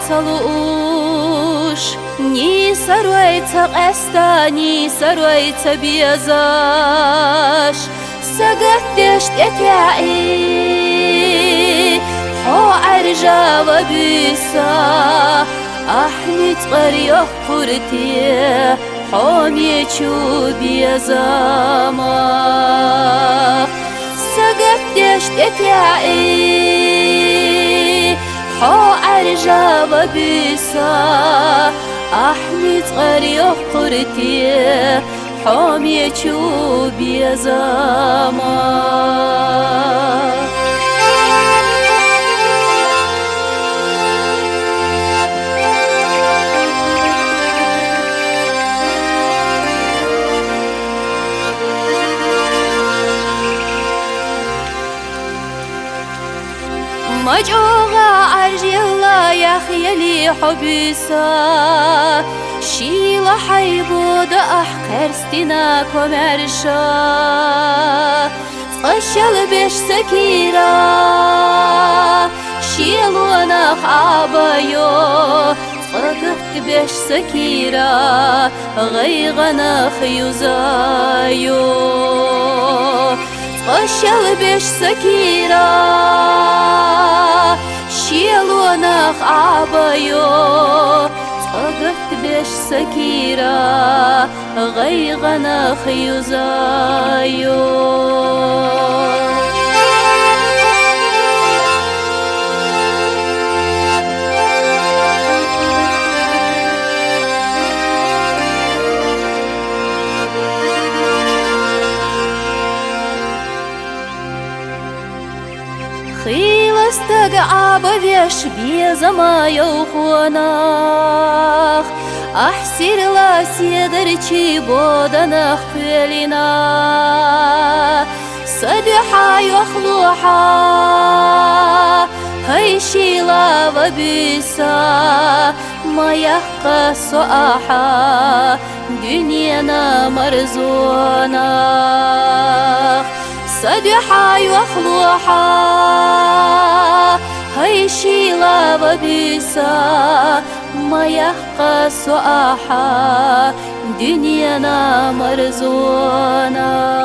تلوش ني سرويت قستا ني سرويت بيزاش سقتش تتعي حو أرجع وبيسا أحني تغريخ قرتي حومي تشوب يزاما سقتش تتعي حو أرجع وبيسا أحني تغريخ قرتي حومي تشوب يزاما مجوغا أرجي الله يا خيالي حبيسا شيلا حيبود أحكر ستنا كومرشا تقشل بيش سكيرا شيلونا خابايو تقدق بيش سكيرا غيغنا خيوزايو تقشل بيش سكيرا شيلونا خابايو تقدق بيش سكيرا غيغنا خيوزايو خيلستقع بفيش بيزما يوخوناخ أحسر لا سيدرچي بودناخ فيلنا صدحا يخلوحا هيشيلا وبيسا ما يحقى سؤاحا دنيانا مرزوناخ صدحا يخلوحا هيشيلا وبيسا ما يحقى سؤاحا دنيانا مرزونا